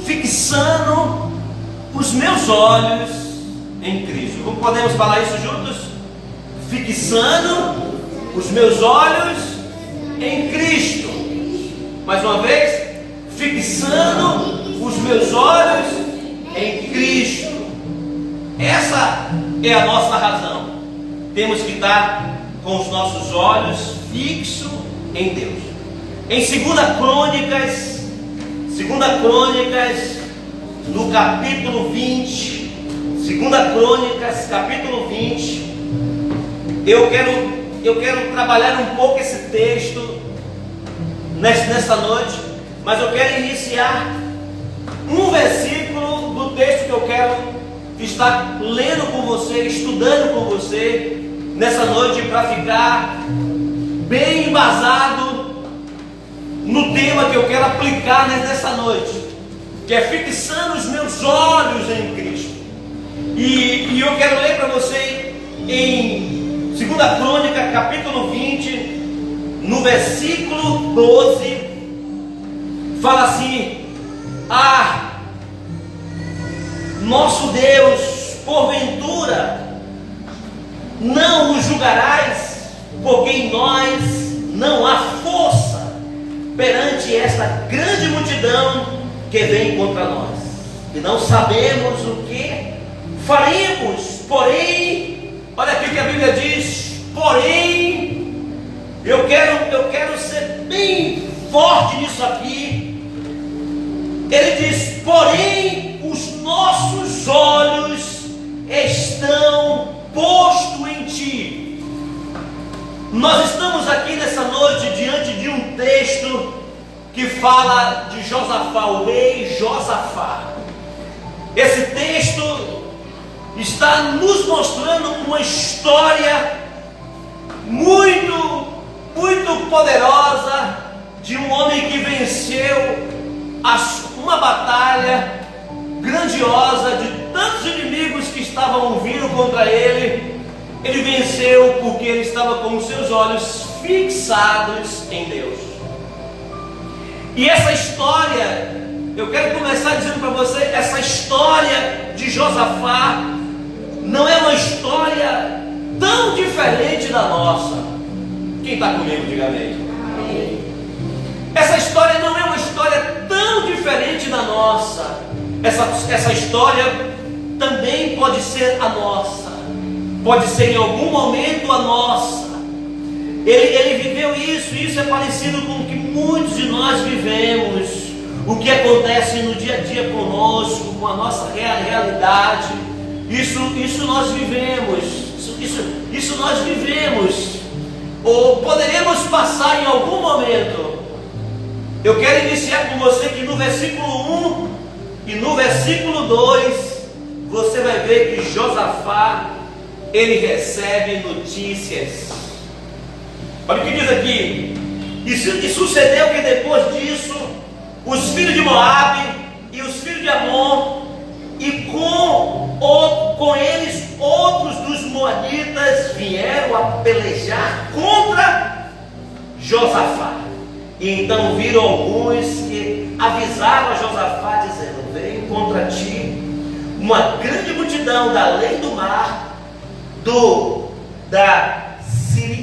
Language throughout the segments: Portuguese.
fixando os meus olhos em Cristo. Como podemos falar isso juntos? Fixando os meus olhos em Cristo. Mais uma vez, fixando os meus olhos em Cristo. Essa é a nossa razão. Temos que estar com os nossos olhos fixos em Deus. Em 2 Crônicas, no capítulo 20, 2 Crônicas, capítulo 20, eu quero trabalhar um pouco esse texto nesta noite, mas eu quero iniciar um versículo do texto que eu quero estar lendo com você, estudando com você nessa noite, para ficar bem embasado no tema que eu quero aplicar nessa noite, que é fixando os meus olhos em Cristo. E eu quero ler para você em 2 Crônica, capítulo 20, no versículo 12, fala assim: nosso Deus, porventura não o julgarás, porque em nós não há força perante esta grande multidão que vem contra nós, e não sabemos o que faremos. Porém, olha aqui o que a Bíblia diz, porém, eu quero ser bem forte nisso aqui. Ele diz: porém, os nossos olhos estão postos em ti. Nós estamos aqui nessa noite diante de um texto que fala de Josafá, o rei Josafá. Esse texto está nos mostrando uma história muito poderosa de um homem que venceu uma batalha grandiosa de tantos inimigos que estavam vindo contra ele. Ele venceu porque ele estava com os seus olhos fixados em Deus. E essa história, eu quero começar dizendo para você, essa história de Josafá não é uma história tão diferente da nossa. Quem está comigo, diga amém. Essa história não é uma história tão diferente da nossa. Essa história também pode ser a nossa. Pode ser em algum momento a nossa. Ele viveu isso é parecido com o que muitos de nós vivemos. O que acontece no dia a dia conosco, com a nossa realidade. Isso nós vivemos. Isso nós vivemos. Ou poderemos passar em algum momento. Eu quero iniciar com você que no versículo 1 e no versículo 2, você vai ver que Josafá, ele recebe notícias. Olha o que diz aqui: e sucedeu que depois disso, os filhos de Moabe e os filhos de Amon, e com eles outros dos moabitas, vieram a pelejar contra Josafá. E então viram alguns que avisaram a Josafá, dizendo: vem contra ti uma grande multidão da além do mar,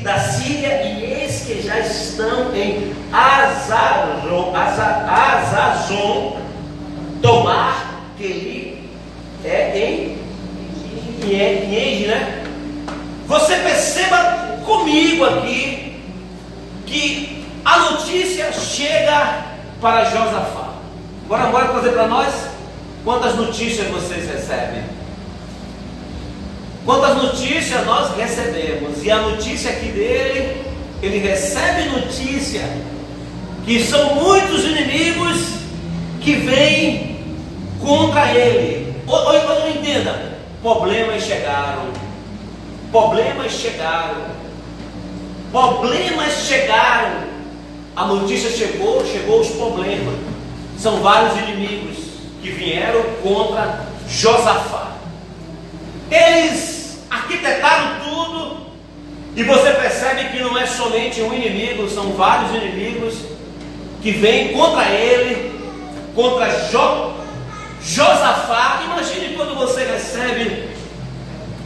da Síria, e eis que já estão em Azazon, tomar, que ele é em Enge, né? Você perceba comigo aqui que a notícia chega para Josafá. Bora trazer para nós quantas notícias vocês recebem. Quantas notícias nós recebemos? E a notícia aqui dele, ele recebe notícia que são muitos inimigos que vêm contra ele. Ou entenda, problemas chegaram. A notícia chegou os problemas. São vários inimigos que vieram contra Josafá. Eles arquitetaram tudo, e você percebe que não é somente um inimigo, são vários inimigos que vêm contra ele, contra Josafá, imagine quando você recebe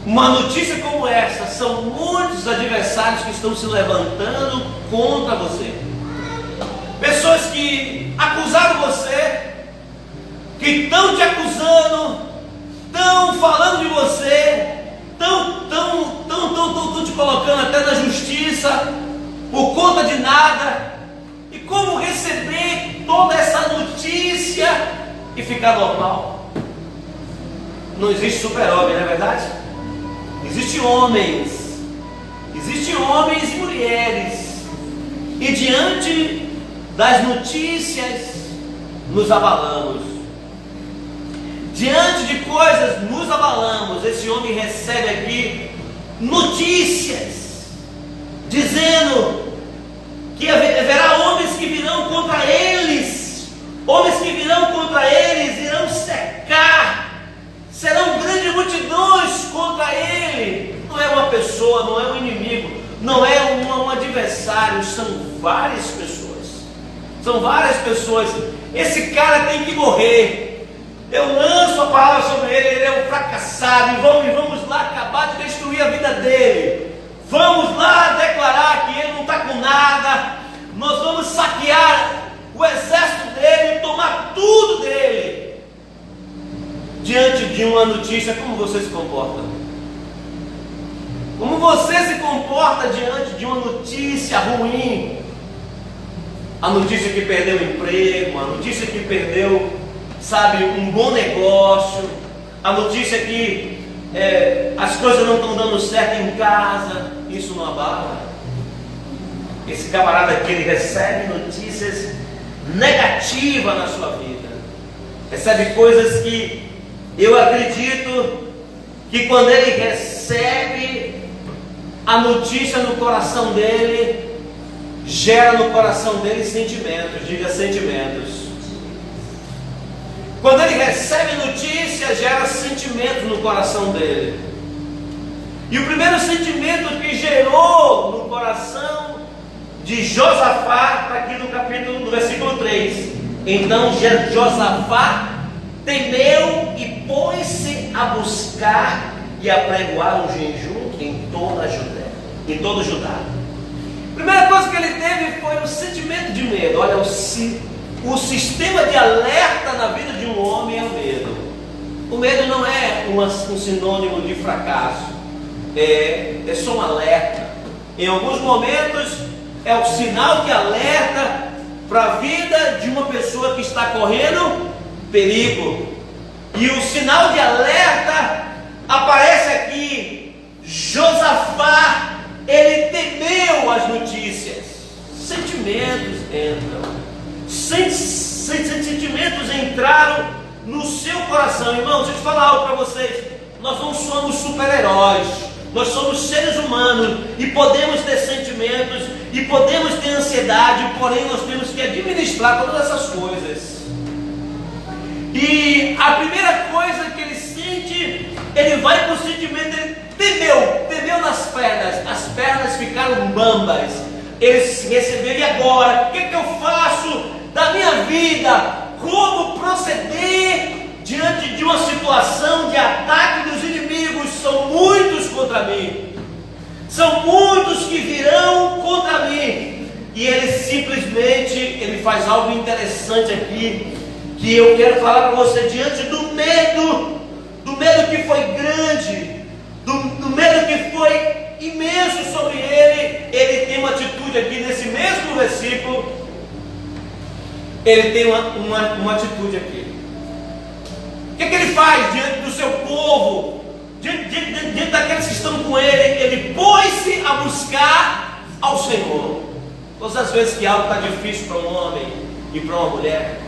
uma notícia como essa, são muitos adversários que estão se levantando contra você. Pessoas que acusaram você, que estão te acusando, estão falando de você, estão te colocando até na justiça por conta de nada. E como receber toda essa notícia e ficar normal? Não existe super-homem, não é verdade? Existem homens e mulheres, e diante das notícias nos abalamos, diante de coisas nos abalamos. Esse homem recebe aqui notícias dizendo que haverá homens que virão contra eles, irão cercar, serão grandes multidões contra ele. Não é uma pessoa, não é um inimigo, não é um adversário, são várias pessoas. Esse cara tem que morrer. Eu lanço a palavra sobre ele, ele é um fracassado, e vamos lá acabar de destruir a vida dele. Vamos lá declarar que ele não está com nada. Nós vamos saquear o exército dele, tomar tudo dele. Diante de uma notícia, como você se comporta? Como você se comporta diante de uma notícia ruim? A notícia que perdeu o emprego, a notícia que perdeu, um bom negócio, a notícia que as coisas não estão dando certo em casa. Isso não abala? Esse camarada aqui, ele recebe notícias negativas na sua vida, recebe coisas que eu acredito que quando ele recebe a notícia no coração dele, gera no coração dele sentimentos. Diga sentimentos. Quando ele recebe notícia, gera sentimentos no coração dele. E o primeiro sentimento que gerou no coração de Josafá está aqui no versículo 3. Então Josafá temeu e pôs-se a buscar e a pregoar um jejum em todo Judá. A primeira coisa que ele teve foi o sentimento de medo. Olha, o sistema de alerta na vida de um homem é o medo. O medo não é um sinônimo de fracasso, é só um alerta. Em alguns momentos é o sinal de alerta para a vida de uma pessoa que está correndo perigo. E o sinal de alerta aparece aqui. Josafá, ele temeu as notícias. Sentimentos entram. Sentimentos entraram no seu coração. Irmão, deixa eu te falar algo para vocês. Nós não somos super-heróis. Nós somos seres humanos e podemos ter sentimentos e podemos ter ansiedade, porém nós temos que administrar todas essas coisas. E a primeira coisa que ele sente, ele vai para o sentimento, ele temeu nas pernas, as pernas ficaram bambas. Ele recebeu, e agora? O que eu faço da minha vida? Como proceder diante de uma situação de ataque dos inimigos? São muitos contra mim, são muitos que virão contra mim. E ele simplesmente faz algo interessante aqui, que eu quero falar para você. Diante do medo que foi grande, do medo que foi imenso sobre ele tem uma atitude aqui nesse mesmo versículo. Ele tem uma atitude aqui. O que ele faz diante do seu povo, diante daqueles que estão com ele? Ele pôs-se a buscar ao Senhor. Todas as vezes que algo está difícil para um homem e para uma mulher,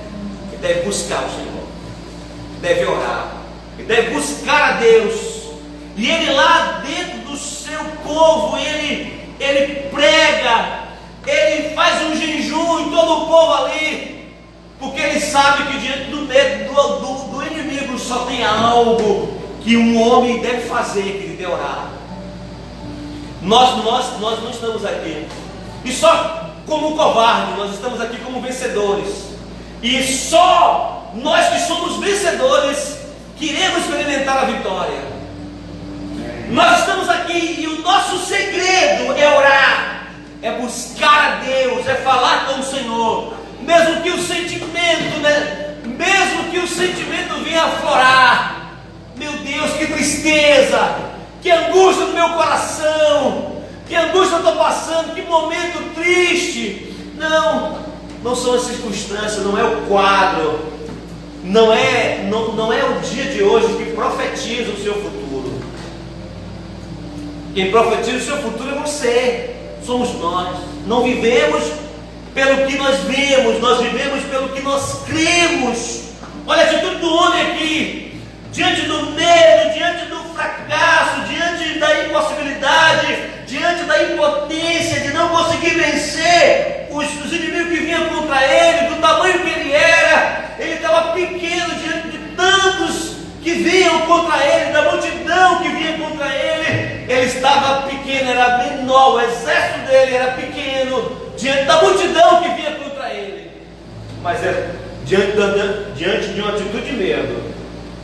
ele deve buscar o Senhor, deve orar, ele deve buscar a Deus. E ele lá dentro do seu povo, ele prega, ele faz um jejum em todo o povo ali, porque ele sabe que diante do medo do inimigo só tem algo que um homem deve fazer, que ele deve orar. Nós não estamos aqui e só como covarde, nós estamos aqui como vencedores. E só nós que somos vencedores queremos experimentar a vitória. Nós estamos aqui e o nosso segredo é orar, é buscar a Deus, é falar com o Senhor, mesmo que o sentimento, mesmo que o sentimento venha aflorar. Meu Deus, que tristeza, que angústia no meu coração, que angústia eu estou passando, que momento triste. Não são as circunstâncias, não é o quadro, não é o dia de hoje que profetiza o seu futuro. Quem profetiza o seu futuro é você, somos nós. Não vivemos pelo que nós vemos, nós vivemos pelo que nós cremos. Olha a atitude do homem aqui, diante do medo, diante do fracasso, diante da impossibilidade, diante da impotência de não conseguir vencer os inimigos que vinham contra ele, do tamanho que ele era. Ele estava pequeno diante de tantos que vinham contra ele, da multidão que vinha contra ele. Ele estava pequeno, era menor, o exército dele era pequeno diante da multidão que vinha contra ele. Mas diante de uma atitude de medo,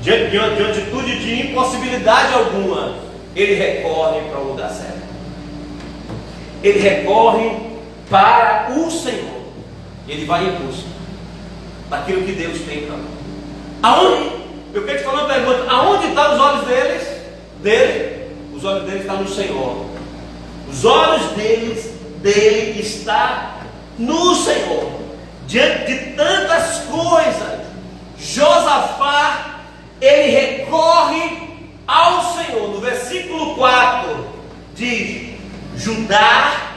diante de uma atitude de impossibilidade alguma, ele recorre para o lugar certo. Ele recorre para o Senhor. Ele vai em busca daquilo que Deus tem para nós. Aonde? Eu quero te fazer uma pergunta: aonde estão os olhos dele? Os olhos dele estão no Senhor. Os olhos dele estão no Senhor. Diante de tantas coisas, Josafá, ele recorre ao Senhor. No versículo 4 diz: Judá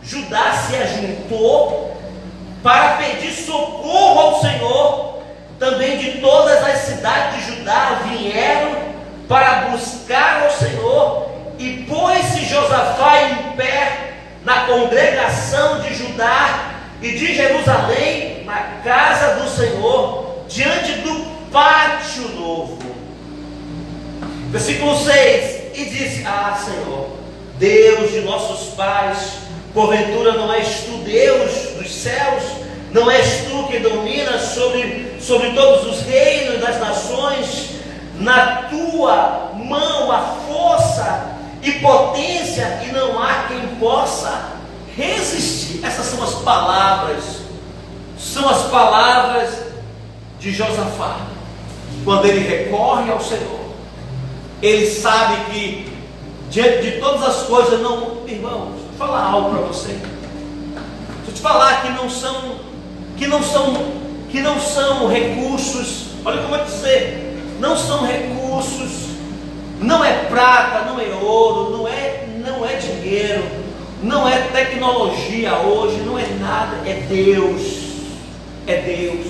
se ajuntou para pedir socorro ao Senhor. Também de todas as cidades de Judá vieram para buscar ao Senhor. E pôs-se Josafá em pé na congregação de Judá e de Jerusalém, na casa do Senhor, diante do pátio novo. Versículo 6: E disse: Senhor, Deus de nossos pais, porventura não és tu Deus dos céus? Não és tu que dominas sobre todos os reinos das nações? Na tua mão a força e potência, e não há quem possa resistir. Essas são as palavras de Josafá. Quando ele recorre ao Senhor, ele sabe que diante de todas as coisas, irmãos, deixa eu falar algo para você. Deixa eu te falar que não são recursos. Olha como eu te dizer, não são recursos, não é prata, não é ouro, não é dinheiro, não é tecnologia hoje, não é nada, é Deus. É Deus.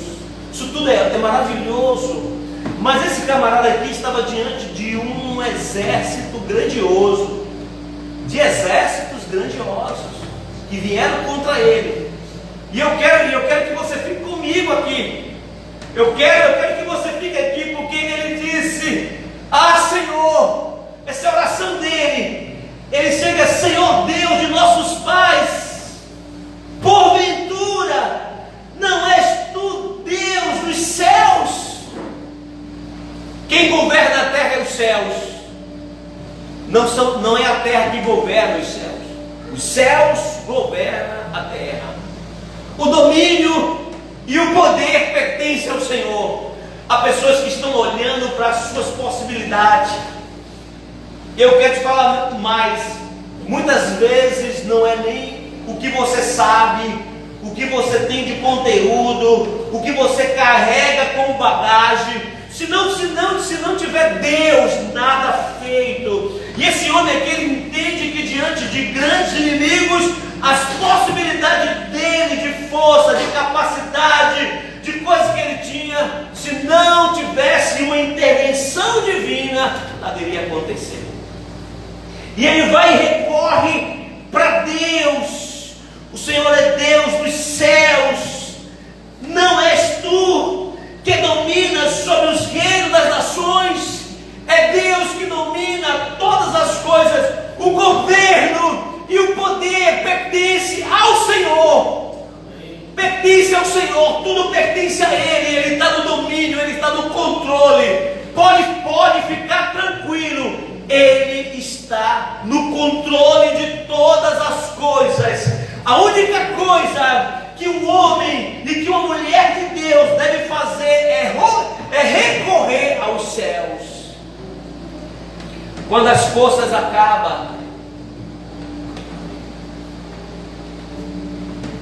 Isso tudo é maravilhoso. Mas esse camarada aqui estava diante de um exército grandioso, de exércitos grandiosos que vieram contra ele. E eu quero que você fique comigo aqui. Eu quero que você fique aqui, porque ele disse: Senhor, essa é a oração dele. Ele chega: Senhor Deus de nossos pais, porventura não és tu Deus dos céus? Quem governa a terra é os céus. Não é a terra que governa os céus. Os céus governam a terra. O domínio e o poder pertencem ao Senhor. Há pessoas que estão olhando para as suas possibilidades. Eu quero te falar mais. Muitas vezes não é nem o que você sabe, o que você tem de conteúdo, o que você carrega como bagagem. Se não tiver Deus, nada feito. E esse homem aqui, ele entende que diante de grandes inimigos, as possibilidades dele de força, de capacidade, de coisas que ele tinha, se não tivesse uma intervenção divina, nada iria acontecer. E ele vai e recorre para Deus. O Senhor é Deus dos céus. Não és tu que domina sobre os reinos das nações. É Deus que domina todas as coisas. O governo e o poder pertence ao Senhor. Pertence ao Senhor, tudo pertence a quando as forças acabam,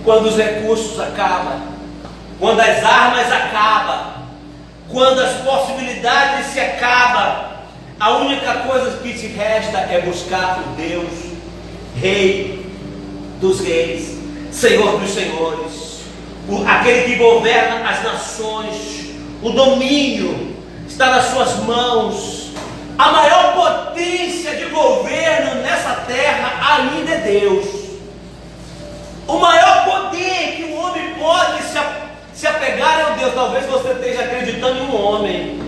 quando os recursos acabam, quando as armas acabam, quando as possibilidades se acabam, a única coisa que te resta é buscar o Deus, Rei dos Reis, Senhor dos Senhores, aquele que governa as nações. O domínio está nas suas mãos. A maior potência de governo nessa terra ainda é Deus. O maior poder que um homem pode se apegar é o Deus. Talvez você esteja acreditando em um homem,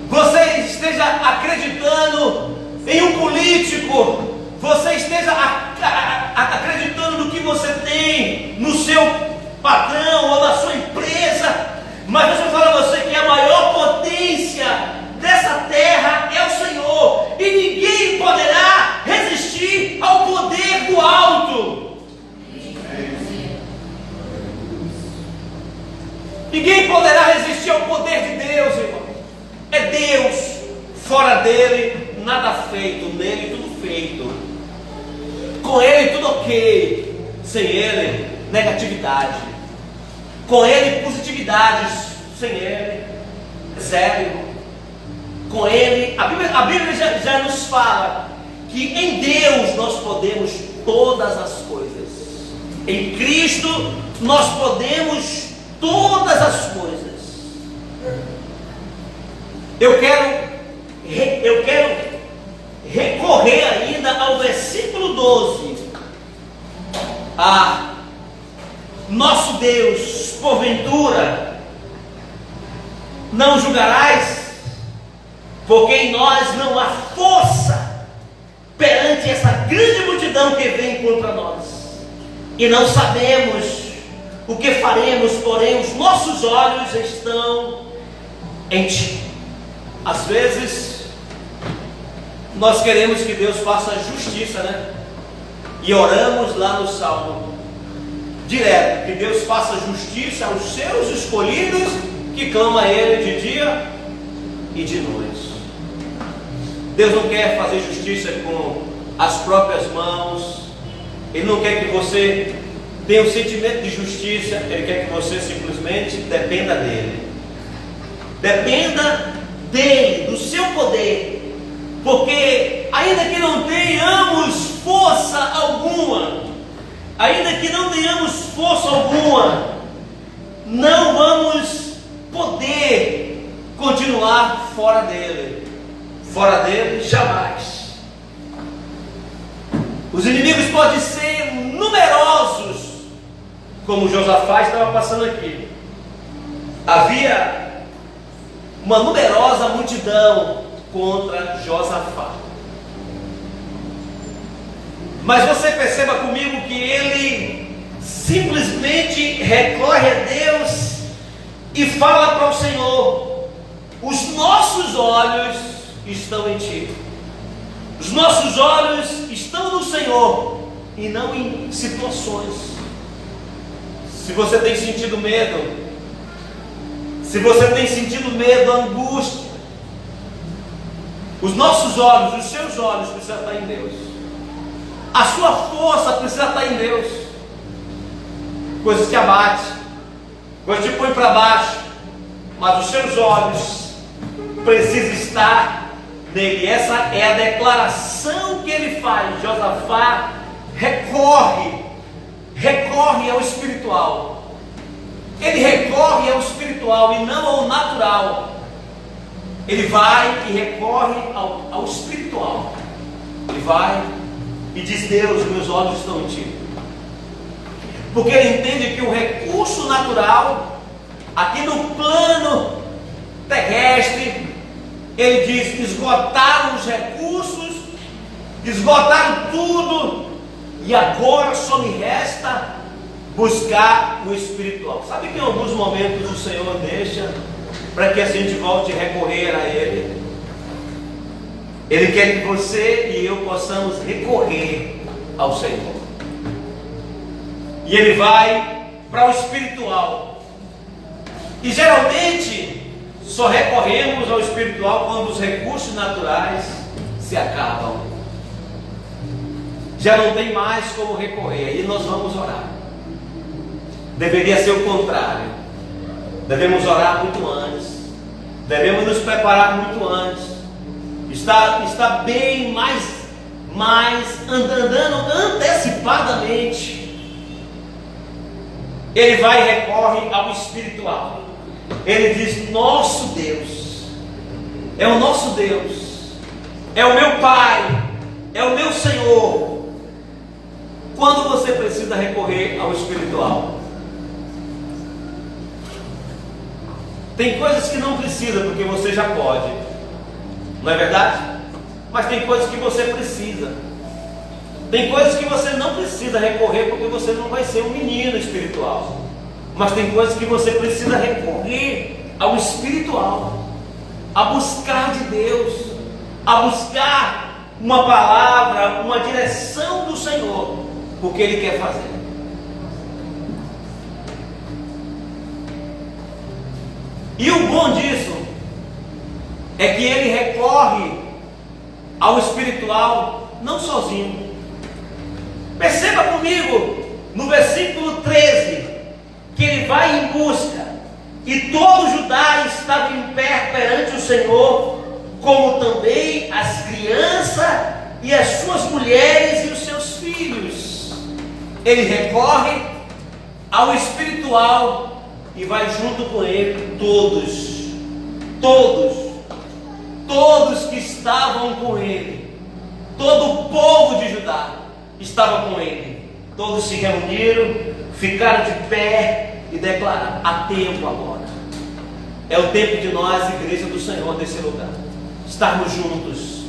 você esteja acreditando em um político, você esteja acreditando no que você tem, no seu patrão ou na sua empresa. Mas deixa eu falar a você que a maior potência dessa terra é o Senhor, e ninguém poderá resistir ao poder do alto. Ninguém poderá resistir ao poder de Deus, irmão. É Deus, fora dele nada feito, nele tudo feito, com ele tudo ok, sem ele negatividade, com ele positividades, sem ele zero. Com ele, a Bíblia já nos fala que em Deus nós podemos todas as coisas. Em Cristo nós podemos todas as coisas. Eu quero recorrer ainda ao versículo 12. Nosso Deus, porventura, não julgarás, porque em nós não há força perante essa grande multidão que vem contra nós, e não sabemos o que faremos, porém os nossos olhos estão em Ti. Às vezes nós queremos que Deus faça justiça, né? E oramos lá no Salmo direto, que Deus faça justiça aos seus escolhidos, que clamam a Ele de dia e de noite. Deus não quer fazer justiça com as próprias mãos. Ele não quer que você tenha um sentimento de justiça. Ele quer que você simplesmente dependa dele. Dependa dele, do seu poder. Porque ainda que não tenhamos força alguma, não vamos poder continuar fora dele. Fora dele, jamais. Os inimigos podem ser numerosos, como Josafá estava passando aqui. Havia uma numerosa multidão contra Josafá. Mas você perceba comigo que ele simplesmente recorre a Deus e fala para o Senhor: os nossos olhos estão em Ti. Os nossos olhos estão no Senhor e não em situações. Se você tem sentido medo, angústia, os nossos olhos, os seus olhos precisam estar em Deus. A sua força precisa estar em Deus. Coisas que abatem, coisas que põem para baixo, mas os seus olhos precisam estar nele. Essa é a declaração que ele faz. Josafá recorre ao espiritual. Ele recorre ao espiritual e não ao natural. Ele vai e recorre ao espiritual. Ele vai e diz: Deus, meus olhos estão em Ti. Porque ele entende que o recurso natural, aqui no plano terrestre, ele diz: esgotaram os recursos, esgotaram tudo, e agora só me resta buscar o espiritual. Sabe que em alguns momentos o Senhor deixa para que a gente volte a recorrer a Ele? Ele quer que você e eu possamos recorrer ao Senhor. E Ele vai para o espiritual. E geralmente só recorremos ao espiritual quando os recursos naturais se acabam. Já não tem mais como recorrer, e nós vamos orar. Deveria ser o contrário. Devemos orar muito antes. Devemos nos preparar muito antes. Está bem mais andando antecipadamente. Ele vai e recorre ao espiritual. Ele diz: nosso Deus é o nosso Deus, é o meu Pai, é o meu Senhor. Quando você precisa recorrer ao espiritual? Tem coisas que não precisa, porque você já pode, não é verdade? Mas tem coisas que você precisa. Tem coisas que você não precisa recorrer, porque você não vai ser um menino espiritual. Mas tem coisas que você precisa recorrer ao espiritual, a buscar de Deus, a buscar uma palavra, uma direção do Senhor, porque Ele quer fazer. E o bom disso é que ele recorre ao espiritual não sozinho. Perceba comigo no versículo 13 que ele vai em busca, e todo Judá estava em pé perante o Senhor, como também as crianças e as suas mulheres e os seus filhos. Ele recorre ao espiritual e vai junto com ele todos que estavam com ele, todo o povo de Judá estava com ele. Todos se reuniram, ficaram de pé e declararam: há tempo agora. É o tempo de nós, igreja do Senhor, desse lugar, estarmos juntos.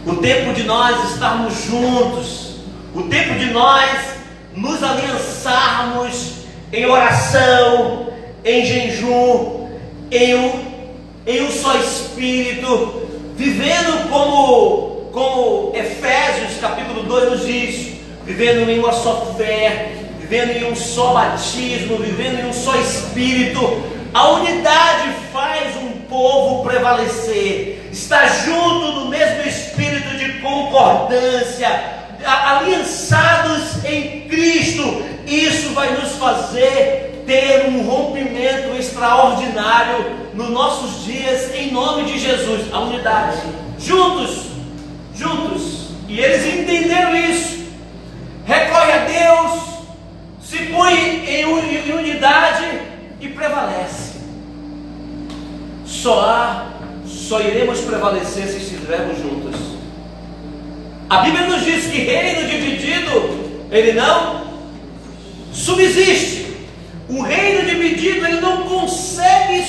O tempo de nós estarmos juntos. O tempo de nós nos aliançarmos em oração, em jejum, em um só espírito, vivendo como Efésios capítulo 2 nos diz, vivendo em uma só fé, vivendo em um só batismo, vivendo em um só espírito. A unidade faz um povo prevalecer, está junto no mesmo espírito de concordância, aliançados em Cristo. Isso vai nos fazer ter um rompimento extraordinário nos nossos dias, em nome de Jesus. A unidade, juntos, e eles entenderam isso, recorre a Deus, se põe em unidade e prevalece. Só iremos prevalecer se estivermos juntos. A Bíblia nos diz que reino dividido, ele não subsiste. O reino dividido, ele não consegue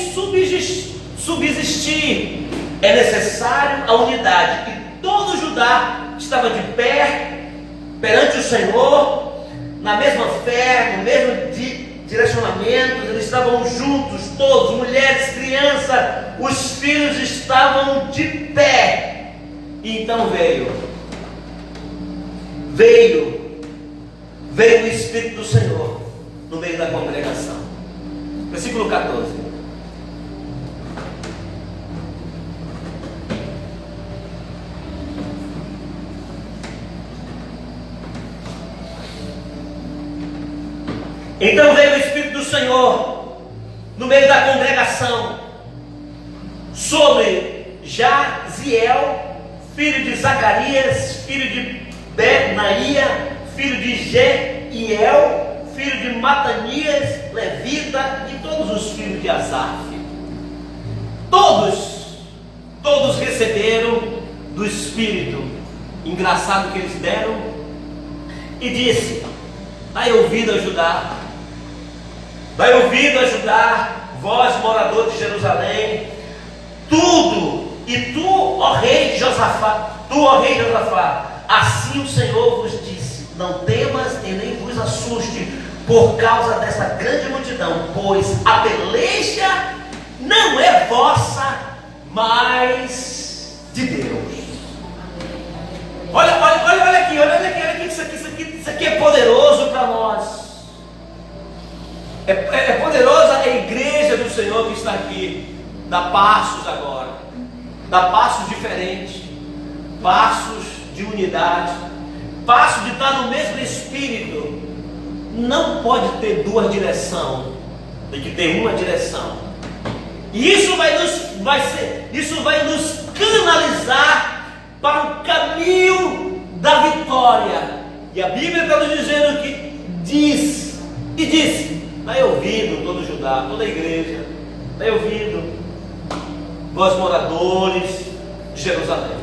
subsistir. É necessário a unidade. E todo Judá estava de pé perante o Senhor, na mesma fé, no mesmo direcionamento. Eles estavam juntos, todos, mulheres, crianças, os filhos estavam de pé. E então veio o Espírito do Senhor no meio da congregação. Versículo 14. Então veio o Espírito do Senhor no meio da congregação sobre Jaziel, filho de Zacarias, filho de Benaía, filho de Jeiel, filho de Matanias, levita, e todos os filhos de Asaf. Todos receberam do Espírito. Engraçado que eles deram. E disse: dai ouvido a Judá, dai ouvido a Judá, vós moradores de Jerusalém, tudo, e tu, ó rei Josafá, assim o Senhor vos disse: não temas e nem vos assuste por causa desta grande multidão, pois a peleja não é vossa, mas de Deus. Olha aqui, isso aqui é poderoso para nós. É poderosa a igreja do Senhor que está aqui. Dá passos agora, dá passos diferentes. passos de unidade, passos de estar no mesmo espírito. Não pode ter duas direções, tem que ter uma direção. E isso vai nos canalizar para o caminho da vitória. E a Bíblia está nos dizendo que disse, vai ouvindo todo Judá, toda a igreja, vai ouvindo, vós moradores de Jerusalém.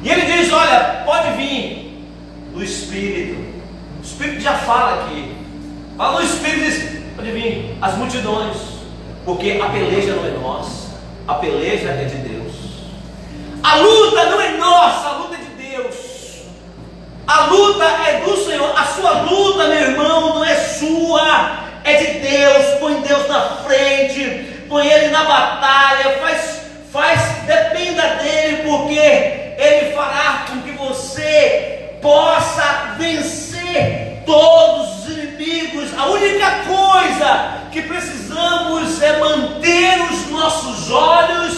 E ele diz: olha, pode vir do Espírito. O Espírito já fala aqui. Fala no Espírito e diz: pode vir as multidões, porque a peleja não é nossa, a peleja é de Deus. A luta não é nossa, a luta é de Deus. A luta é do Senhor. A sua luta, meu irmão, não é sua, é de Deus. Põe Deus na frente, põe Ele na batalha, dependa dEle, porque Ele fará com que você possa vencer todos os inimigos. A única coisa que precisamos é manter os nossos olhos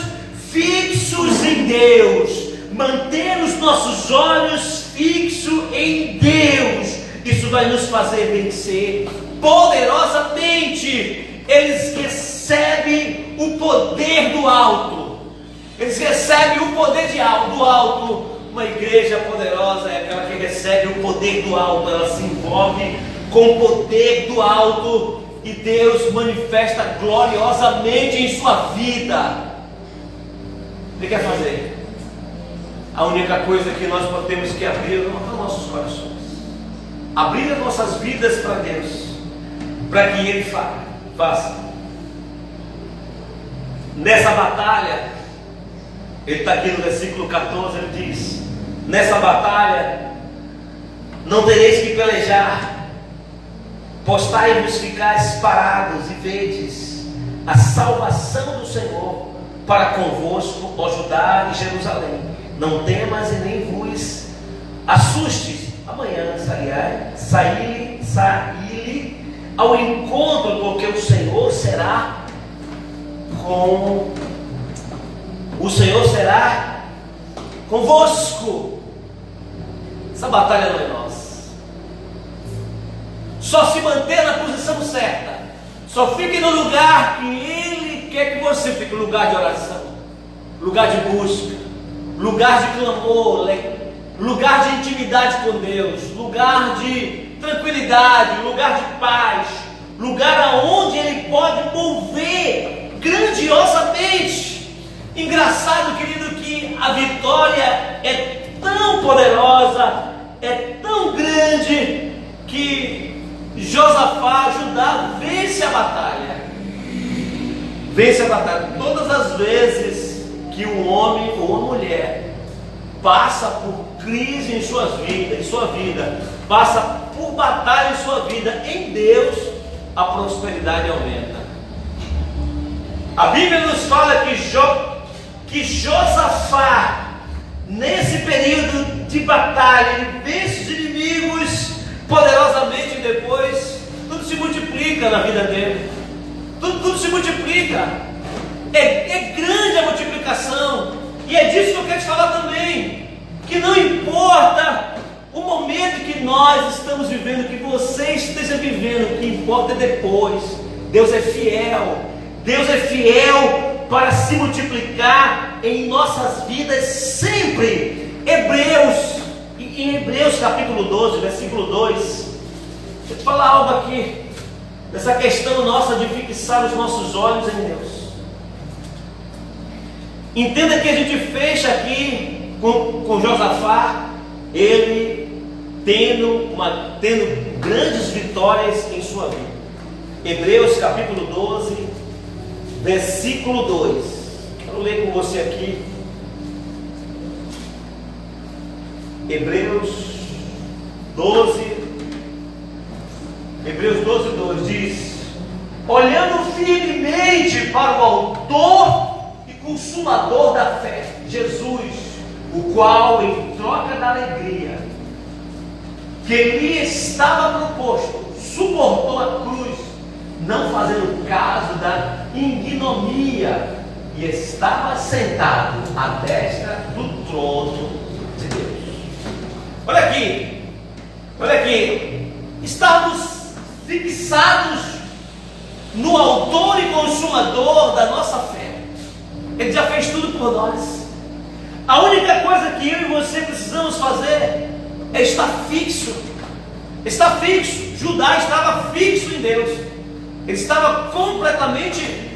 fixos em Deus. Manter os nossos olhos fixos em Deus. Isso vai nos fazer vencer poderosamente. Eles recebem o poder do alto. Eles recebem o poder do alto. Uma igreja poderosa é aquela que recebe o poder do alto. Ela se envolve com o poder do alto e Deus manifesta gloriosamente em sua vida. O que quer fazer? A única coisa que nós temos que abrir os nossos corações, abrir as nossas vidas para Deus, para que Ele faça. Nessa batalha, Ele está aqui no versículo 14, Ele diz: nessa batalha não tereis que pelejar, postai-vos ficais parados e vedes a salvação do Senhor para convosco, ó Judá e Jerusalém. Não temas e nem vos assustes. Amanhã saí ao encontro, porque o Senhor será convosco. Essa batalha não é nossa. Só se manter na posição certa. Só fique no lugar que Ele quer que você fique. Lugar de oração, lugar de busca, lugar de clamor, lugar de intimidade com Deus, lugar de tranquilidade, lugar de paz, lugar aonde Ele pode mover grandiosamente. Engraçado, querido, que a vitória é tão poderosa, é tão grande, que Judá vence a batalha. Vence a batalha. Todas as vezes que um homem ou uma mulher passa por crise em sua vida, passa por batalha em sua vida, em Deus a prosperidade aumenta. A Bíblia nos fala que Josafá, nesse período de batalha, ele vence os inimigos poderosamente, e depois tudo se multiplica na vida dele. Tudo se multiplica. É grande a multiplicação. E é disso que eu quero te falar também. Que não importa o momento que nós estamos vivendo, que você esteja vivendo, o que importa é depois. Deus é fiel. Deus é fiel para se multiplicar em nossas vidas sempre. Em Hebreus capítulo 12, versículo 2. Deixa eu te falar algo aqui. Dessa questão nossa de fixar os nossos olhos em Deus. Entenda que a gente fecha aqui com Josafá, ele tendo grandes vitórias em sua vida. Hebreus capítulo 12, versículo 2. Quero ler com você aqui. Hebreus 12, 2 diz: olhando firmemente para o autor e consumador da fé, Jesus, o qual, em troca da alegria que lhe estava proposto, suportou a cruz, não fazendo caso da ignomínia, e estava sentado à destra do trono Olha aqui, estamos fixados no autor e consumador da nossa fé. Ele já fez tudo por nós. A única coisa que eu e você precisamos fazer é estar fixo. Está fixo. Judá estava fixo em Deus. Ele estava completamente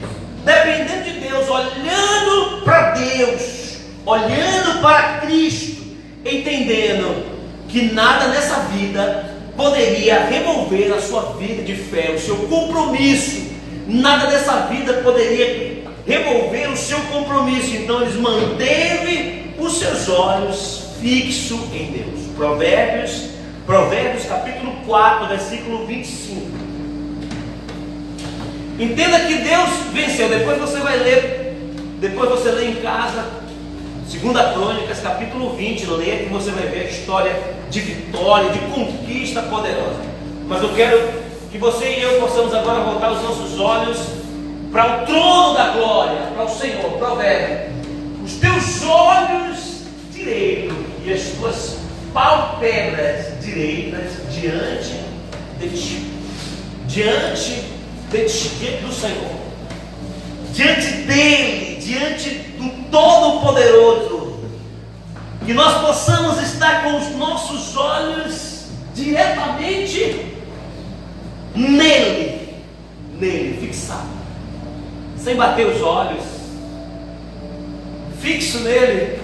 dependendo de Deus, olhando para Deus, olhando para Cristo, entendendo que nada nessa vida poderia remover a sua vida de fé, o seu compromisso. Nada dessa vida poderia remover o seu compromisso. Então eles manteve os seus olhos fixos em Deus. Provérbios capítulo 4, versículo 25. Entenda que Deus venceu. Depois você vai ler, depois você lê em casa 2 Crônicas capítulo 20, lê, que você vai ver a história de vitória, de conquista poderosa. Mas eu quero que você e eu possamos agora voltar os nossos olhos para o trono da glória, para o Senhor. Provérbio: os teus olhos direitos e as tuas pálpebras direitas diante de ti, diante do Senhor, diante dele, diante do Todo-Poderoso, que nós possamos estar com os nossos olhos diretamente nele, fixado, sem bater os olhos, fixo nele,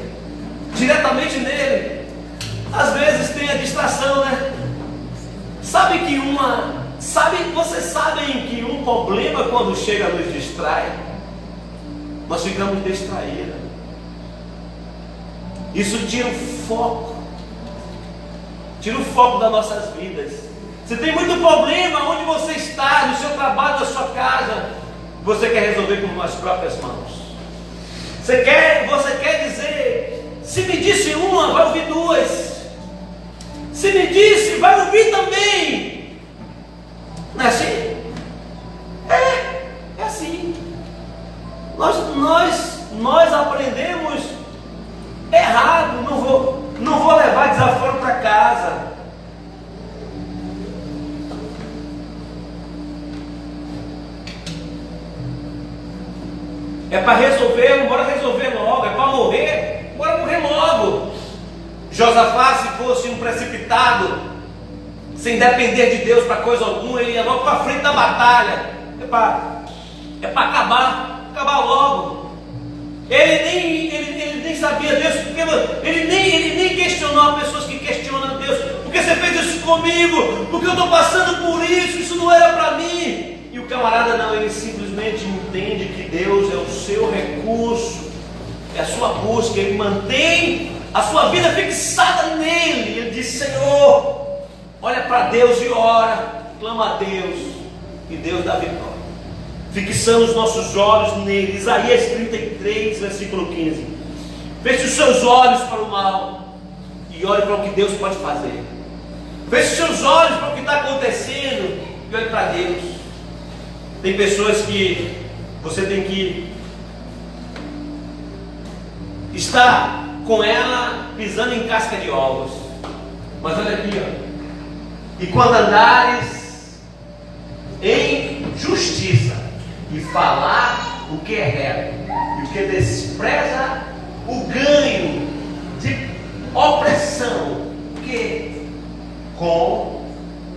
diretamente nele. Às vezes tem a distração, né? Vocês sabem que um problema quando chega nos distrai, nós ficamos distraídos. Isso tira o foco das nossas vidas. Você tem muito problema onde você está, no seu trabalho, na sua casa, você quer resolver com as próprias mãos. Você quer dizer, se me disse uma, vai ouvir duas. Se me disse, vai ouvir também. Não é assim? É assim. Nós aprendemos errado. Não vou levar desaforo para casa. É para resolver, bora resolver logo. É para morrer, bora morrer logo. Josafá, se fosse um precipitado, sem depender de Deus para coisa alguma, ele ia logo para frente da batalha. É para acabar logo. Ele nem sabia Deus, porque ele nem questionou as pessoas que questionam Deus. Porque você fez isso comigo? Porque eu estou passando por isso não era para mim. E o camarada não, ele simplesmente entende que Deus é o seu recurso, é a sua busca. Ele mantém a sua vida fixada nele. Ele diz: Senhor, olha para Deus e ora, clama a Deus, e Deus dá vitória. Fixando os nossos olhos nele. Isaías 33, versículo 15. Feche os seus olhos para o mal e olhe para o que Deus pode fazer. Feche os seus olhos para o que está acontecendo e olhe para Deus. Tem pessoas que você tem que estar com ela pisando em casca de ovos. Mas olha aqui, ó. E quando andares em justiça e falar o que é reto, e o que despreza o ganho de opressão, que com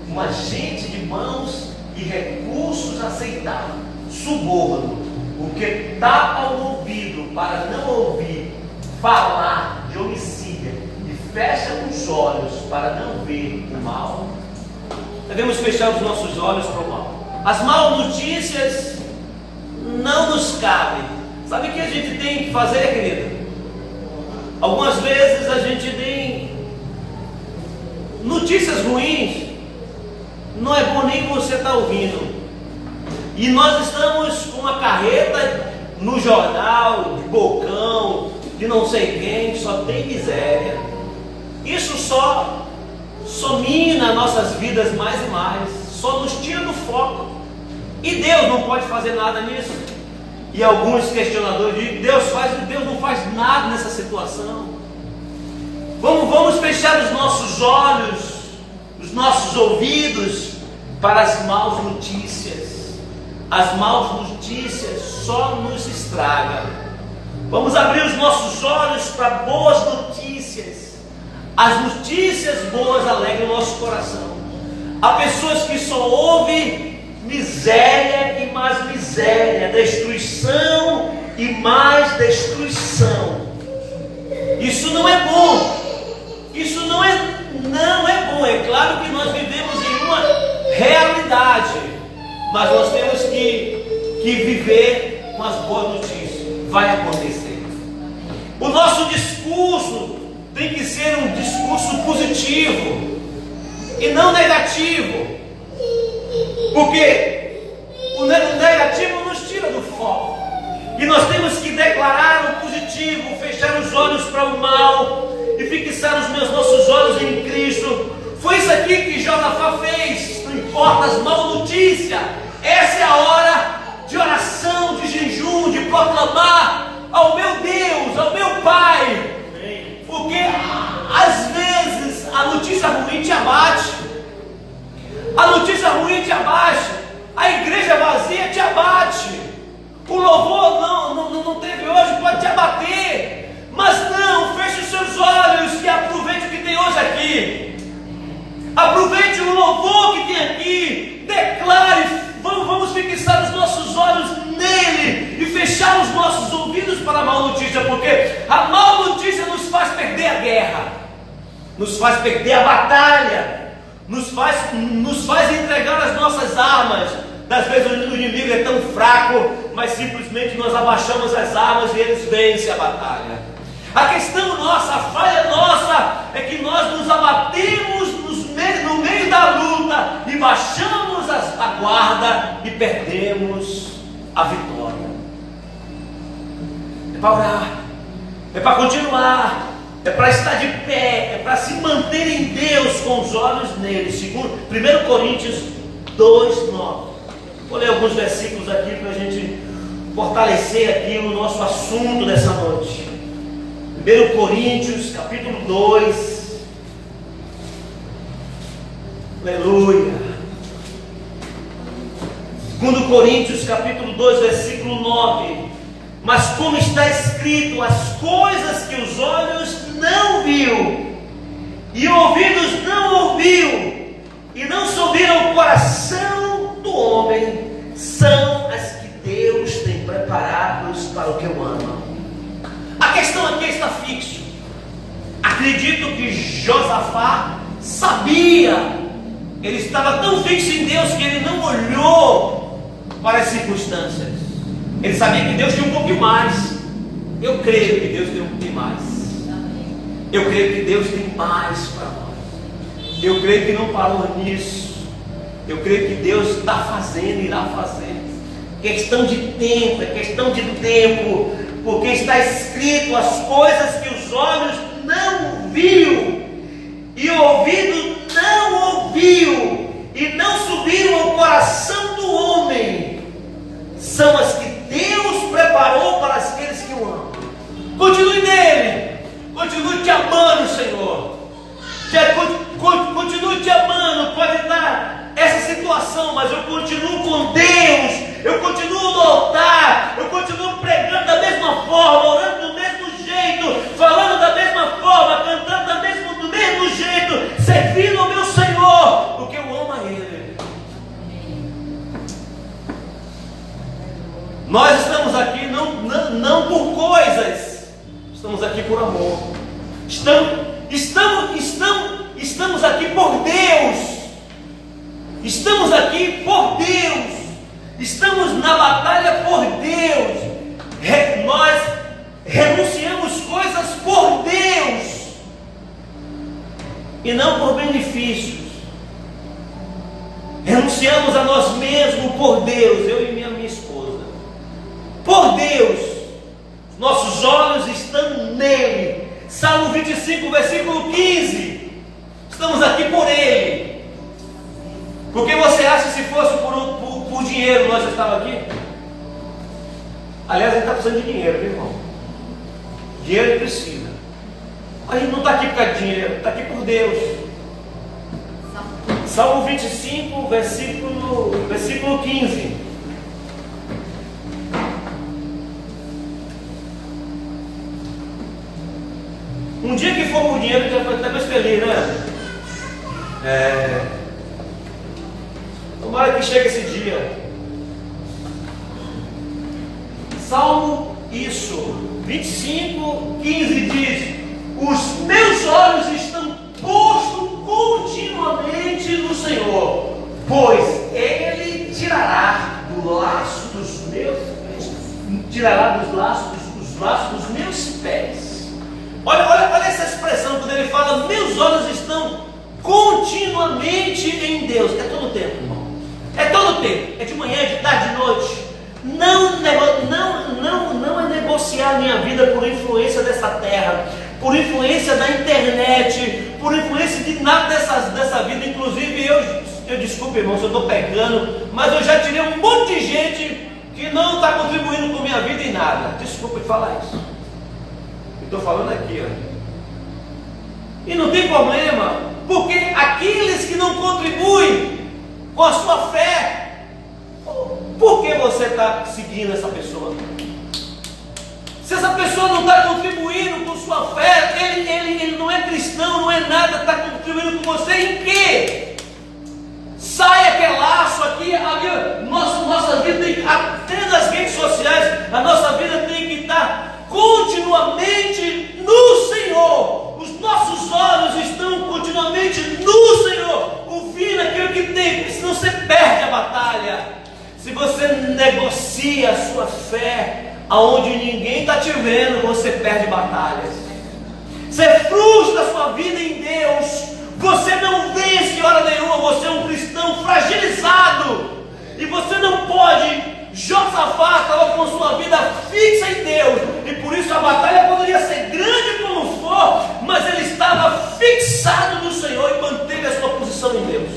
uma gente de mãos e recursos aceitáveis, suborno, o que tapa o ouvido para não ouvir falar de homicídio e fecha os olhos para não ver o mal. Devemos fechar os nossos olhos para o mal. As más notícias não nos cabem. Sabe o que a gente tem que fazer, querido? Algumas vezes a gente tem notícias ruins. Não é bom nem você estar ouvindo. E nós estamos com uma carreta no jornal, de bocão, de não sei quem, que só tem miséria. Isso só mina nossas vidas mais e mais, só nos tira do foco. E Deus não pode fazer nada nisso. E alguns questionadores dizem: Deus não faz nada nessa situação. Vamos fechar os nossos olhos, os nossos ouvidos para as más notícias. As más notícias só nos estragam. Vamos abrir os nossos olhos para boas notícias. As notícias boas alegram o nosso coração. Há pessoas que só ouvem miséria e mais miséria, destruição e mais destruição. Isso não é bom. Isso não é bom. É claro que nós vivemos em uma realidade, mas nós temos que viver com as boas notícias. Vai acontecer. O nosso discurso tem que ser um discurso positivo e não negativo, porque o negativo nos tira do foco. E nós temos que declarar o positivo, fechar os olhos para o mal e fixar os nossos olhos em Cristo. Foi isso aqui que Josafá fez. Não importa as más notícias, essa é a hora de oração, de jejum, de proclamar ao meu Deus, ao meu Pai, porque às vezes a notícia ruim te abate. A notícia ruim te abate. A igreja vazia te abate. O louvor não teve hoje, pode te abater. Mas não, feche os seus olhos e aproveite o que tem hoje aqui. Aproveite o louvor que tem aqui. Declare, vamos fixar os nossos olhos nele e fechar os nossos ouvidos para a má notícia, porque a má notícia nos faz perder a guerra, nos faz perder a batalha, nos faz entregar as nossas armas. Das vezes o inimigo é tão fraco, mas simplesmente nós abaixamos as armas e eles vencem a batalha. A questão nossa, a falha nossa é que nós nos abatemos no meio da luta e baixamos a guarda e perdemos a vitória. É para orar, é para continuar, é para estar de pé, é para se manter em Deus com os olhos nele. Segundo 1 Coríntios 2:9. Vou ler alguns versículos aqui para a gente fortalecer aqui o nosso assunto dessa noite. 1 Coríntios capítulo 2. Aleluia. 2 Coríntios capítulo 2, versículo 9. Mas como está escrito, as coisas que os olhos não viu e ouvidos não ouviu e não subiram ao coração do homem, são as que Deus tem preparadas para o que o ama. A questão aqui está fixa. Acredito que Josafá sabia. Ele estava tão fixo em Deus que ele não olhou para as circunstâncias. Ele sabia que Deus tinha um pouquinho mais. Eu creio que Deus tem um pouquinho mais. Eu creio que Deus tem mais para nós. Eu creio que não parou nisso. Eu creio que Deus está fazendo, irá fazer. Questão de tempo, é questão de tempo. Porque está escrito as coisas que os olhos não viu e o ouvido não ouviu e não subiram ao coração do homem, são as que Deus preparou para aqueles que o amam. Continue nele, continue te amando, Senhor. Continue te amando. Pode estar essa situação, mas eu continuo com Deus. Eu continuo no altar, eu continuo pregando da mesma forma, orando do mesmo jeito, falando da mesma forma, cantando do mesmo jeito, servindo ao meu Senhor, porque eu amo a Ele. Nós estamos aqui não por coisas, estamos aqui por amor. Estamos aqui por Deus. Estamos aqui por Deus. Estamos na batalha por Deus. Nós renunciamos coisas por Deus e não por benefícios. Renunciamos a nós mesmos por Deus, eu e minha esposa. Por Deus, nossos olhos estão nele. Salmo 25, versículo 15. Estamos aqui por Ele. Porque você acha que se fosse por dinheiro nós já estávamos aqui? Aliás, a gente está precisando de dinheiro, viu, irmão? Dinheiro precisa. A gente não está aqui por causa de dinheiro, está aqui por Deus. Salmo 25, versículo 15. Um dia que for por dinheiro, já vai estar mais feliz, né? Tomara que chegue esse dia. Salmo 25, 15 diz: os meus olhos estão postos continuamente no Senhor, pois Ele tirará do laço dos meus, dos laços dos meus pés. Olha essa expressão, quando ele fala, meus olhos estão continuamente em Deus. É todo o tempo, irmão. É todo o tempo. É de manhã, de tarde, de noite. Não é negociar a minha vida por influência dessa terra, por influência da internet, por influência de nada dessa vida. Inclusive eu desculpe, irmão, se eu estou pegando, mas eu já tirei um monte de gente que não está contribuindo com a minha vida em nada. Desculpe falar isso. Estou falando aqui, ó. E não tem problema, porque aqueles que não contribuem com a sua fé, por que você está seguindo essa pessoa? Se essa pessoa não está contribuindo com sua fé, ele não é cristão, não é nada, está contribuindo com você em quê? Sai aquele laço aqui, nossa vida tem que, até nas redes sociais, a nossa vida tem que estar continuamente no Senhor. Os nossos olhos estão continuamente no Senhor, ouvindo aquilo que tem, porque senão você perde a batalha. Se você negocia a sua fé aonde ninguém está te vendo, você perde batalhas. Você frustra a sua vida em Deus, você não vence hora nenhuma. Você é um cristão fragilizado, e você não pode. Josafá estava com sua vida fixa em Deus, e por isso a batalha poderia ser grande como for, mas ele estava fixado no Senhor e manteve a sua posição em Deus.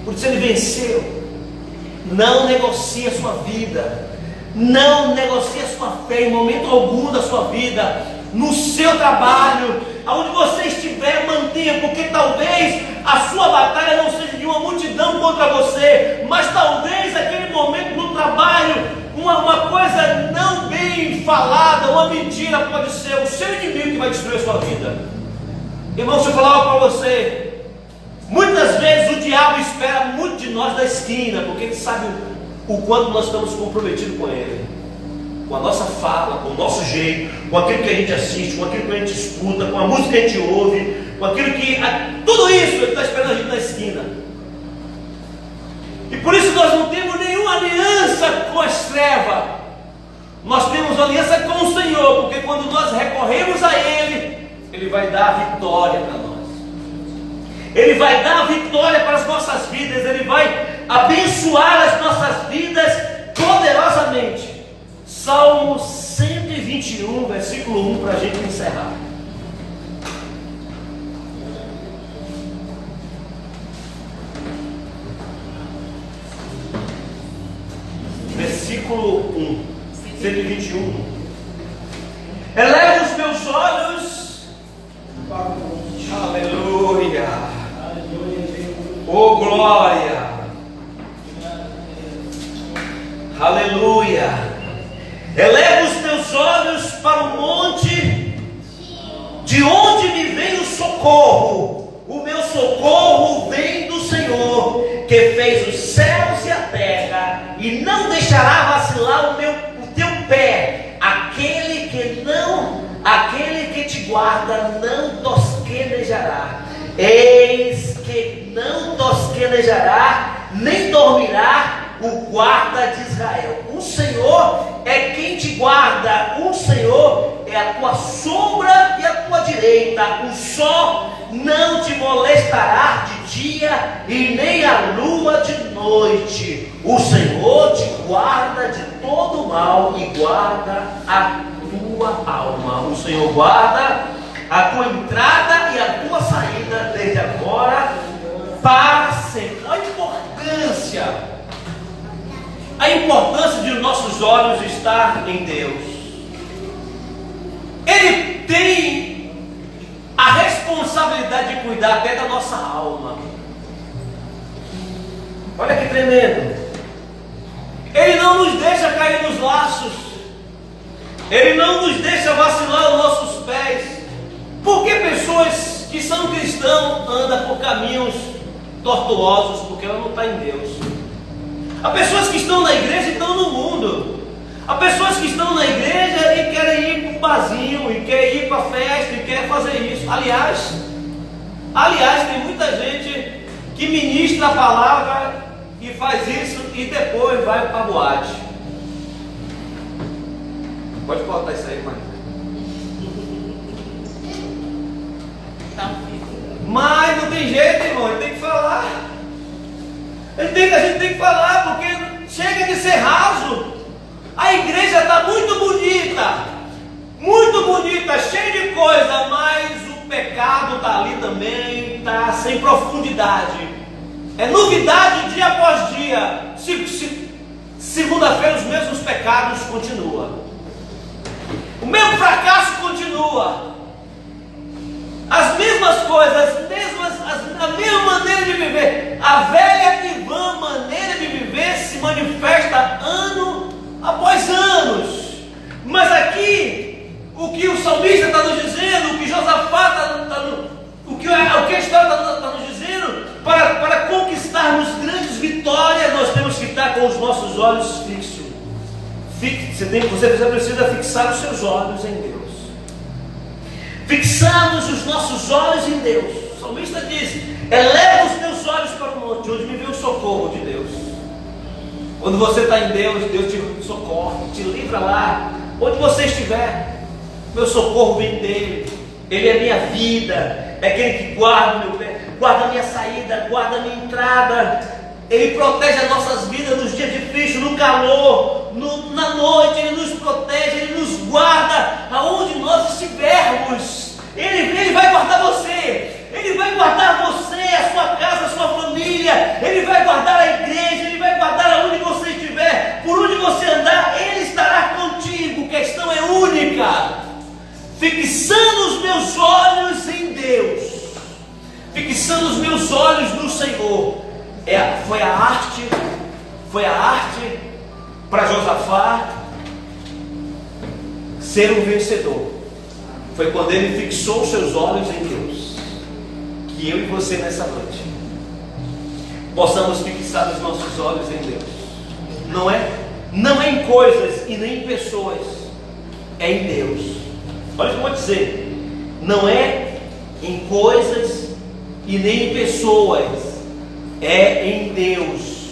Por isso ele venceu. Não negocie a sua vida, não negocie a sua fé em momento algum da sua vida. No seu trabalho, aonde você estiver, mantenha, porque talvez a sua batalha não seja de uma multidão contra você, mas talvez aquele momento no trabalho, uma coisa não bem falada, uma mentira, pode ser o seu inimigo que vai destruir a sua vida. Irmão, deixa eu falar algo para você. Muitas vezes o diabo espera muito de nós da esquina, porque ele sabe o quanto nós estamos comprometidos com ele, com a nossa fala, com o nosso jeito, com aquilo que a gente assiste, com aquilo que a gente escuta, com a música que a gente ouve, com aquilo que... tudo isso ele está esperando a gente na esquina. E por isso nós não temos nenhuma aliança com as trevas. Nós temos aliança com o Senhor, porque quando nós recorremos a Ele, Ele vai dar a vitória para nós. Ele vai dar a vitória para as nossas vidas. Ele vai abençoar as nossas vidas poderosamente. Salmo 121, versículo 1, para a gente encerrar. Versículo 1, 121. Eleva os meus olhos. Aleluia. Oh glória. Aleluia. Eleva os teus olhos para o monte, de onde me vem o socorro. O meu socorro vem do Senhor, que fez os céus e a terra, e não deixará vacilar o teu pé. Aquele que te guarda não tosquenejará. Eis que não tosquenejará, nem dormirá o guarda de Israel. O Senhor é quem te guarda. O Senhor é a tua sombra e a tua direita. O sol não te molestará de dia, e nem a lua de noite. O Senhor te guarda de todo mal e guarda a tua alma. O Senhor guarda a tua entrada e a tua saída, desde agora para sempre. A importância de nossos olhos estar em Deus. Ele tem responsabilidade de cuidar até da nossa alma. Olha que tremendo. Ele não nos deixa cair nos laços. Ele não nos deixa vacilar os nossos pés. Por que pessoas que são cristãos andam por caminhos tortuosos? Porque ela não está em Deus. Há pessoas que estão na igreja e estão no mundo. Há pessoas que estão na igreja e querem ir para um barzinho, e querem ir para a festa, e querem fazer isso. Aliás, tem muita gente que ministra a palavra e faz isso e depois vai para a boate. Pode colocar isso aí, mãe. Mas não tem jeito, irmão, ele tem que falar. A gente tem que falar, porque chega de ser raso. A igreja está muito bonita, cheia de coisa, mas o pecado está ali também, está sem profundidade. É novidade dia após dia. Segunda-feira os mesmos pecados continuam. O mesmo fracasso continua. As mesmas coisas, a mesma maneira de viver. A velha e vã maneira de viver se manifesta ano após anos. Mas aqui, o que o salmista está nos dizendo, o que Josafá o que a história está nos dizendo, para conquistarmos grandes vitórias, nós temos que estar com os nossos olhos fixos. Você precisa fixar os seus olhos em Deus. Fixarmos os nossos olhos em Deus. O salmista diz: eleva os teus olhos para o monte, onde me vê o socorro de Deus. Quando você está em Deus, Deus te socorre, te livra lá, onde você estiver. Meu socorro vem dele. Ele é minha vida, é aquele que guarda o meu pé, guarda a minha saída, guarda a minha entrada. Ele protege as nossas vidas nos dias difíceis, no calor, na noite. Ele nos protege, Ele nos guarda aonde nós estivermos. Ele vai guardar você. Ele vai guardar você, a sua casa, a sua família. Ele vai guardar a igreja. Ele vai guardar aonde você estiver. Por onde você andar, Ele estará contigo. A questão é única. Fixando os meus olhos em Deus, fixando os meus olhos no Senhor. Foi a arte para Josafá ser um vencedor. Foi quando ele fixou os seus olhos em Deus. Que eu e você nessa noite possamos fixar os nossos olhos em Deus. Não é em coisas e nem em pessoas, é em Deus. Olha o que eu vou dizer. Não é em coisas e nem em pessoas, é em Deus.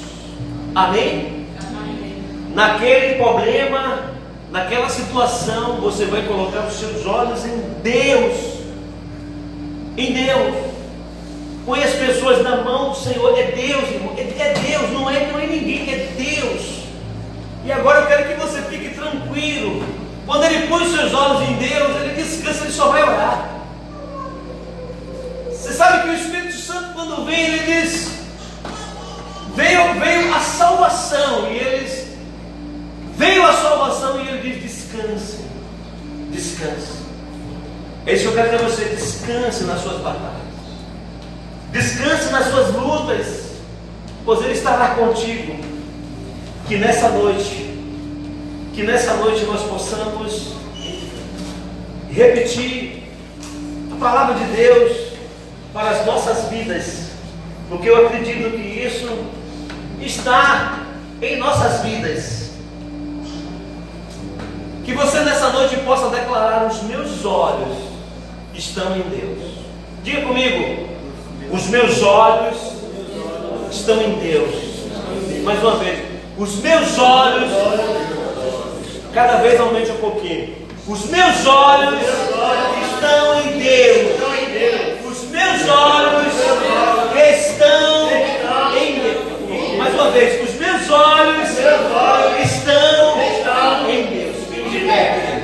Amém? Amém? Naquele problema, naquela situação, você vai colocar os seus olhos em Deus. Em Deus. Põe as pessoas na mão do Senhor. É Deus, irmão. É Deus, não é ninguém, é Deus. E agora eu quero que você fique tranquilo. Quando ele põe os seus olhos em Deus, ele descansa, ele só vai orar. Você sabe que o Espírito Santo, quando vem, ele diz: veio a salvação, veio a salvação, e ele diz: descanse, descanse. É isso que eu quero que você descanse nas suas batalhas, descanse nas suas lutas, pois Ele estará contigo. Que nessa noite nós possamos repetir a palavra de Deus para as nossas vidas, porque eu acredito que isso está em nossas vidas. Que você nessa noite possa declarar: os meus olhos estão em Deus. Diga comigo: os meus olhos estão em Deus. Mais uma vez: os meus olhos, cada vez aumente um pouquinho. Os meus olhos estão em Deus. Os meus olhos estão em Deus. Mais uma vez: os meus olhos estão em Deus. Fique de pé.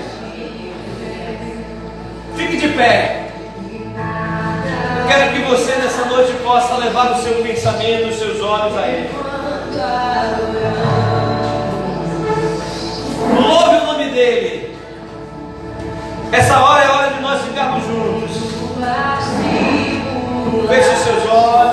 Fique de pé. Eu quero que você nessa noite possa levar o seu pensamento, os seus olhos a Ele. Louve o nome dEle. Essa hora é a hora de nós ficarmos juntos. Feche seus olhos.